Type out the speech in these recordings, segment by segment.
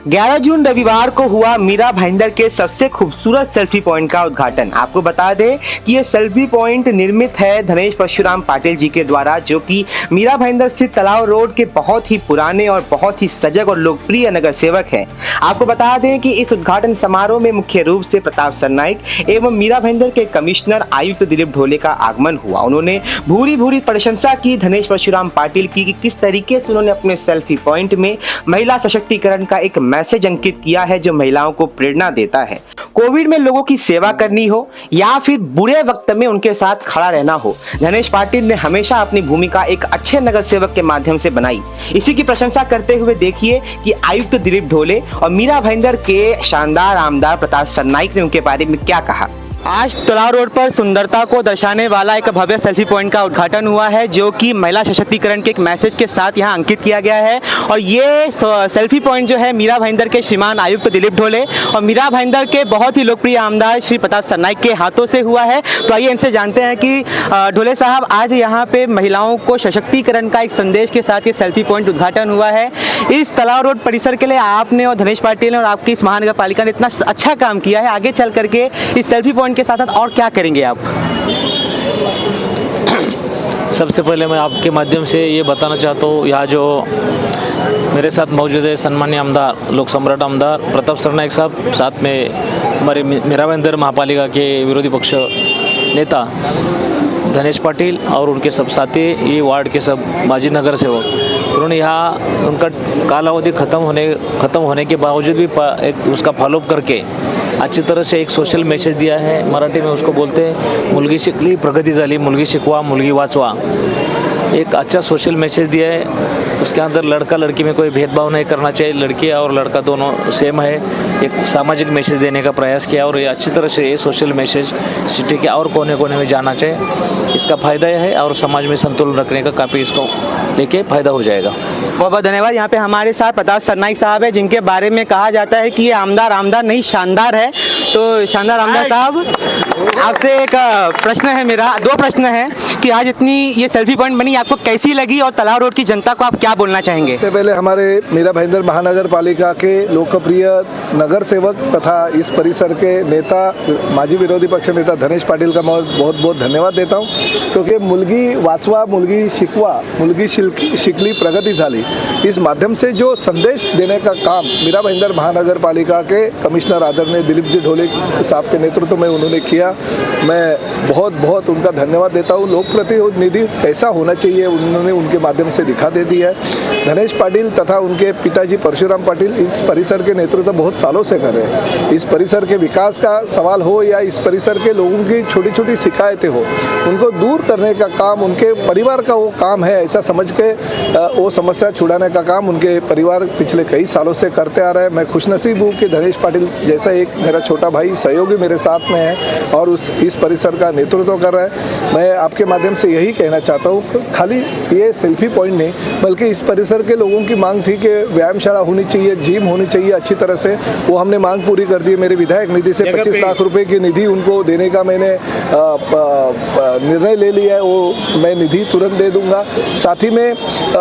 11 जून रविवार को हुआ मीरा भाईंदर के सबसे खूबसूरत सेल्फी पॉइंट का उद्घाटन। आपको बता दें कि ये सेल्फी पॉइंट निर्मित है धनेश परशुराम पाटिल जी के द्वारा, जो कि मीरा भाईंदर स्थित तालाब रोड के बहुत ही पुराने और बहुत ही सजग और लोकप्रिय नगर सेवक हैं। आपको बता दें कि इस उद्घाटन समारोह में मुख्य रूप से प्रताप सरनाइक एवं मीरा भाईंदर के कमिश्नर आयुक्त दिलीप ढोले का आगमन हुआ। उन्होंने भूरी भूरी प्रशंसा की धनेश परशुराम पाटिल की कि किस तरीके से उन्होंने अपने सेल्फी पॉइंट में महिला सशक्तिकरण का एक मैसेज अंकित किया है जो महिलाओं को प्रेरणा देता है। कोविड में लोगों की सेवा करनी हो या फिर बुरे वक्त में उनके साथ खड़ा रहना हो, धनेश पाटिल ने हमेशा अपनी भूमिका एक अच्छे नगर सेवक के माध्यम से बनाई। इसी की प्रशंसा करते हुए देखिए कि आयुक्त दिलीप ढोले और मीरा भाईंदर के शानदार आमदार प्रताप सरनाइक ने उनके बारे में क्या कहा। आज तालाब रोड पर सुंदरता को दर्शाने वाला एक भव्य सेल्फी पॉइंट का उद्घाटन हुआ है, जो कि महिला सशक्तिकरण के एक मैसेज के साथ यहां अंकित किया गया है। और ये सेल्फी पॉइंट जो है मीरा भाईंदर के श्रीमान आयुक्त दिलीप ढोले और मीरा भाईंदर के बहुत ही लोकप्रिय आमदार श्री प्रताप सरनाइक के हाथों से हुआ है। तो आइए इनसे जानते हैं कि ढोले साहब, आज यहाँ पे महिलाओं को सशक्तिकरण का एक संदेश के साथ ये सेल्फी पॉइंट उद्घाटन हुआ है। इस तालाब रोड परिसर के लिए आपने और धनेश पाटिल ने और आपकी इस महानगर पालिका ने इतना अच्छा काम किया है। आगे चल करके इस सेल्फी पॉइंट के साथ और क्या करेंगे आप? सबसे पहले मैं आपके माध्यम से ये बताना चाहता हूँ, यहाँ जो मेरे साथ मौजूद है सम्मान्य आमदार, लोक सम्राट आमदार प्रताप सरनाइक साहब, साथ में हमारे मीरा भाईंदर महापालिका के विरोधी पक्ष नेता धनेश पाटिल और उनके सब साथी, ये वार्ड के सब माजी नगर सेवक, उन्होंने यहाँ उनका कालावधि ख़त्म होने के बावजूद भी एक उसका फॉलोअप करके अच्छी तरह से एक सोशल मैसेज दिया है। मराठी में उसको बोलते हैं मुलगी शिकली प्रगती झाली, मुलगी शिकवा मुलगी वाचवा। एक अच्छा सोशल मैसेज दिया है। उसके अंदर लड़का लड़की में कोई भेदभाव नहीं करना चाहिए, लड़की और लड़का दोनों सेम है। एक सामाजिक मैसेज देने का प्रयास किया और ये अच्छी तरह से ये सोशल मैसेज सिटी के और कोने कोने में जाना चाहिए। इसका फ़ायदा यह है और समाज में संतुलन रखने का काफ़ी इसको लेके फ़ायदा हो जाएगा। बहुत बहुत धन्यवाद। यहाँ पे हमारे साथ प्रताप सरनाइक साहब है, जिनके बारे में कहा जाता है कि ये आमदार नहीं शानदार है। तो शानदार आमदार साहब, आपसे एक प्रश्न है मेरा, दो प्रश्न है कि आज इतनी ये सेल्फी पॉइंट बनी, आपको कैसी लगी और तालाब रोड की जनता को आप क्या बोलना चाहेंगे? सबसे पहले हमारे मीरा भाईंदर महानगर पालिका के लोकप्रिय नगर सेवक तथा इस परिसर के नेता, माजी विरोधी पक्ष नेता धनेश पाटिल का मैं बहुत बहुत धन्यवाद देता हूँ, क्योंकि मुलगी वाचवा मुलगी शिकवा मुलगी शिकली प्रगति झाली, इस माध्यम से जो संदेश देने का काम मीरा भाईंदर महानगर पालिका के कमिश्नर आदरणीय दिलीप जी ढोले साहब के नेतृत्व में उन्होंने किया, मैं बहुत बहुत उनका धन्यवाद देता हूँ। लोक प्रतिनिधि कैसा होना चाहिए उन्होंने उनके माध्यम से दिखा दे दिया है। धनेश पाटिल तथा उनके पिताजी परशुराम पाटिल इस परिसर के नेतृत्व बहुत सालों से कर रहे हैं। इस परिसर के विकास का सवाल हो या इस परिसर के लोगों की छोटी छोटी शिकायतें हो, उनको दूर करने का काम उनके परिवार का वो काम है, ऐसा समझ के वो समस्या छुड़ाने का काम उनके परिवार पिछले कई सालों से करते आ रहे हैं। मैं खुशनसीब हूँ कि धनेश पाटिल जैसा एक मेरा छोटा भाई सहयोगी मेरे साथ में है और इस परिसर का नेतृत्व कर रहा है। मैं आपके माध्यम से यही कहना चाहता हूँ, खाली ये सेल्फी पॉइंट नहीं बल्कि इस परिसर के लोगों की मांग थी कि व्यायामशाला होनी चाहिए, जिम होनी चाहिए अच्छी तरह से, वो हमने मांग पूरी कर दी। मेरे विधायक निधि से 25 लाख रुपए की निधि उनको देने का मैंने निर्णय ले लिया है, वो मैं निधि तुरंत दे दूंगा। साथ ही में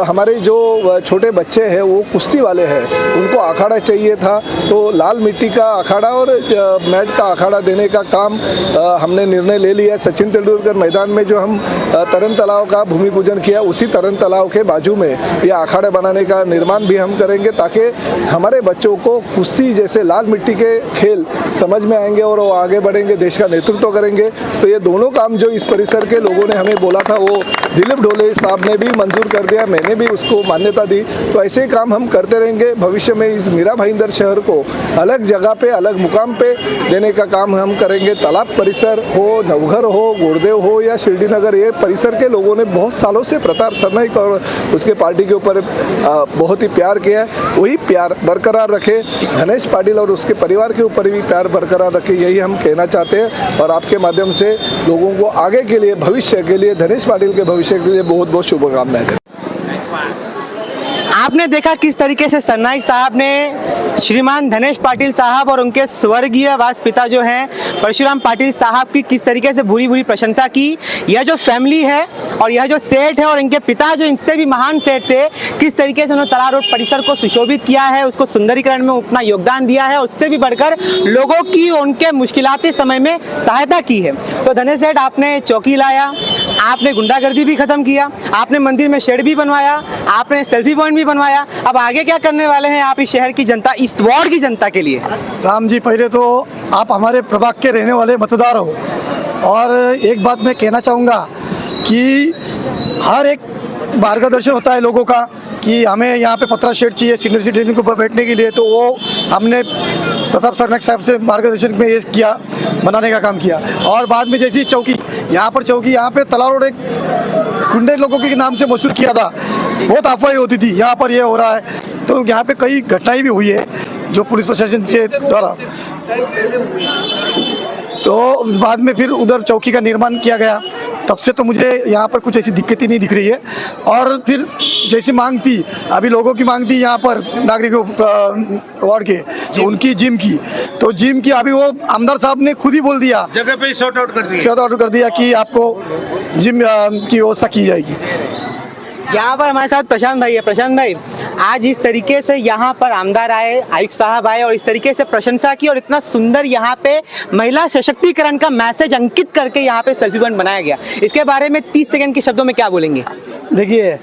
हमारे जो छोटे बच्चे हैं वो कुश्ती वाले हैं, उनको अखाड़ा चाहिए था, तो लाल मिट्टी का अखाड़ा और मैट का अखाड़ा देने का काम हमने निर्णय ले लिया। सचिन तेंदुलकर मैदान में जो हम तरन तालाब का भूमि पूजन किया, उसी तरन तालाब के बाजू में ये अखाड़े बनाने का निर्माण भी हम करेंगे, ताकि हमारे बच्चों को कुश्ती जैसे लाल मिट्टी के खेल समझ में आएंगे और वो आगे बढ़ेंगे, देश का नेतृत्व करेंगे। तो ये दोनों काम जो इस परिसर के लोगों ने हमें बोला था वो दिलीप ढोले साहब ने भी मंजूर कर दिया, मैंने भी उसको मान्यता दी। तो ऐसे काम हम करते रहेंगे। भविष्य में इस मीरा भाईंदर शहर को अलग जगह पे, अलग मुकाम पे देने का काम हम करेंगे। तालाब परिसर हो, नवघर हो, गुड़देव हो या शिरडी नगर, ये परिसर के लोगों ने बहुत सालों से प्रताप सरनाइक और उसके पार्टी के ऊपर बहुत ही प्यार किया है। वही प्यार बरकरार रखे, धनेश पाटिल और उसके परिवार के ऊपर भी प्यार बरकरार रखे, यही हम कहना चाहते हैं। और आपके माध्यम से लोगों को आगे के लिए, भविष्य के लिए, धनेश पाटिल के भविष्य के लिए बहुत बहुत शुभकामनाएं। आपने देखा किस तरीके से सरनाइक साहब ने श्रीमान धनेश पाटिल साहब और उनके स्वर्गीय वास पिता जो हैं परशुराम पाटिल साहब की किस तरीके से भूरी भूरी प्रशंसा की। यह जो फैमिली है और यह जो सेठ है और इनके पिता जो इनसे भी महान सेठ थे, किस तरीके से उन्होंने तला रोड परिसर को सुशोभित किया है, उसको सुंदरीकरण में अपना योगदान दिया है, उससे भी बढ़कर लोगों की उनके मुश्किलाती समय में सहायता की है। तो धनेश सेठ, आपने चौकी लाया, आपने गुंडागर्दी भी खत्म किया, आपने मंदिर में शेड भी बनवाया, आपने सेल्फी पॉइंट भी बनवाया। अब आगे क्या करने वाले हैं आप इस शहर की जनता, इस वार्ड की जनता के लिए? राम जी, पहले तो आप हमारे प्रभाग के रहने वाले मतदार हो, और एक बात मैं कहना चाहूँगा कि हर एक मार्गदर्शन होता है लोगों का कि हमें यहाँ पे 15 शेड चाहिए सीनियर सिटीजन को बैठने के लिए, तो वो हमने प्रताप सरनाइक साहब से मार्गदर्शन में ये किया, बनाने का काम किया। और बाद में जैसी चौकी, यहाँ पे तला रोड एक गुंडे लोगों के नाम से मशहूर किया था, बहुत अफवाहें होती थी यहाँ पर ये हो रहा है, तो यहाँ पे कई घटनाएं भी हुई है जो पुलिस प्रशासन के द्वारा। तो बाद में फिर उधर चौकी का निर्माण किया गया, तब से तो मुझे यहाँ पर कुछ ऐसी दिक्कतें नहीं दिख रही है। और फिर जैसी मांग थी, अभी लोगों की मांग थी यहाँ पर नागरिकों वार्ड के, तो उनकी जिम की, तो जिम की अभी वो आमदार साहब ने खुद ही बोल दिया, जगह पे शॉर्ट आउट कर दिया कि आपको जिम की व्यवस्था की जाएगी। यहाँ पर हमारे साथ प्रशांत भाई है। प्रशांत भाई, आज इस तरीके से यहाँ पर आमदार आए, आयुक्त साहब आए और इस तरीके से प्रशंसा की और इतना सुंदर यहाँ पे महिला सशक्तिकरण का मैसेज अंकित करके यहाँ पे सेल्फी पॉइंट बनाया गया, इसके बारे में 30 सेकंड के शब्दों में क्या बोलेंगे? देखिए,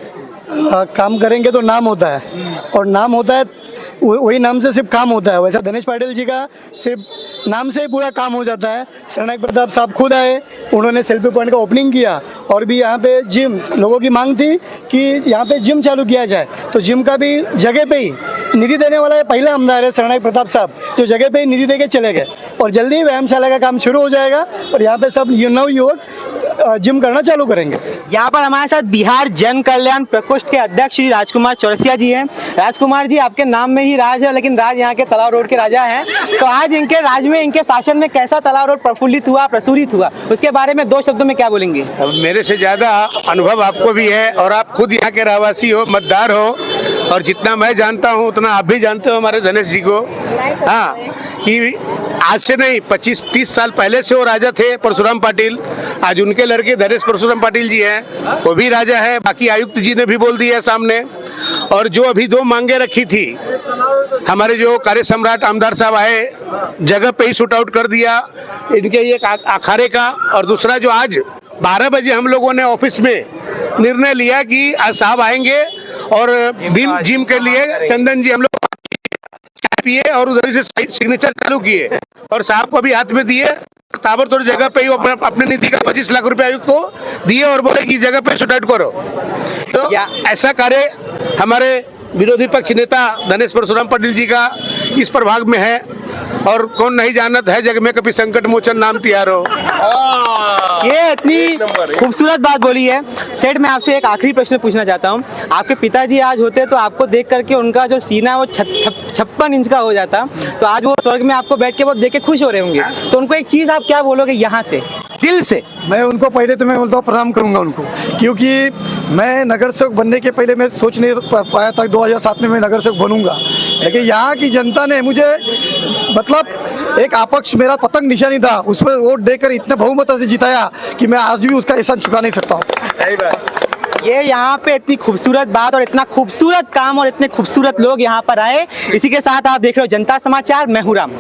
काम करेंगे तो नाम होता है, और नाम होता है वही नाम से सिर्फ काम होता है। वैसा धनेश पाटिल जी का सिर्फ नाम से ही पूरा काम हो जाता है। सरनाइक प्रताप साहब खुद आए, उन्होंने सेल्फी पॉइंट का ओपनिंग किया, और भी यहाँ पे जिम, लोगों की मांग थी कि यहाँ पे जिम चालू किया जाए, तो जिम का भी जगह पे ही निधि देने वाला है, पहला आमदार है सरनाइक प्रताप साहब, जो जगह पे ही निधि दे के चले गए, और जल्दी ही व्यायामशाला का काम शुरू हो जाएगा और यहाँ पे सब नव युवक जिम करना चालू करेंगे। यहाँ पर हमारे साथ बिहार जन कल्याण प्रकोष्ठ के अध्यक्ष श्री राजकुमार चौरसिया जी हैं। राजकुमार जी, आपके नाम में ही राज है, लेकिन राज यहाँ के तलाव रोड के राजा हैं, तो आज इनके राज में, इनके शासन में कैसा तलाव रोड प्रफुल्लित हुआ, प्रसूरित हुआ, उसके बारे में 2 शब्दों में क्या बोलेंगे? अब मेरे से ज्यादा अनुभव आपको भी है, और आप खुद यहाँ के रहवासी हो, मतदार हो, और जितना मैं जानता हूँ उतना आप भी जानते हो हमारे धनेश जी को। हाँ, कि आज से नहीं 25-30 साल पहले से वो राजा थे परशुराम पाटिल। आज उनके लड़के धनेश परशुराम पाटिल जी हैं, वो भी राजा है। बाकी आयुक्त जी ने भी बोल दिया सामने। और जो अभी 2 मांगे रखी थी, हमारे जो कार्य सम्राट आमदार साहब आए, जगह पे ही शूट आउट कर दिया इनके एक अखाड़े का। और दूसरा जो आज 12 बजे हम लोगों ने ऑफिस में निर्णय लिया कि आज साहब आएंगे और बिन जिम के लिए चंदन जी हम लोग चाय पिए और उधर से सिग्नेचर चालू किए, और साहब को भी हाथ में दिए, ताबड़तोड़ जगह पे ही अपने निधि का 25 लाख रुपए आयुक्त को दिए और बोले कि जगह पे शूट आउट करो। तो ऐसा कार्य हमारे विरोधी पक्ष नेता धनेश परशुराम पाटिल जी का इस प्रभाग में है, और कौन नहीं जानत है जग में कभी संकट मोचन नाम तिहारो। ये इतनी खूबसूरत बात बोली है। सेठ, मैं आपसे एक आखिरी प्रश्न पूछना चाहता हूँ। आपके पिताजी आज होते तो आपको देख करके उनका जो सीना वो 56 इंच का हो जाता, तो आज वो स्वर्ग में आपको बैठ के वो देख के खुश हो रहे होंगे, तो उनको एक चीज आप क्या बोलोगे यहाँ से, दिल से? मैं उनको पहले तो मैं बोलता हूँ प्रणाम करूंगा उनको, क्योंकि मैं नगर सेवक बनने के पहले मैं सोच नहीं पाया था 2007 में मैं नगर सेवक बनूंगा, लेकिन यहाँ की जनता ने मुझे, मतलब एक अपक्ष मेरा पतंग निशानी था, उस पर वोट देकर इतने बहुमत से जिताया कि मैं आज भी उसका एहसान चुका नहीं सकता हूँ। ये यहाँ पे इतनी खूबसूरत बात और इतना खूबसूरत काम और इतने खूबसूरत लोग यहाँ पर आए। इसी के साथ आप देख रहे हो जनता समाचार, मैं हूँ राम।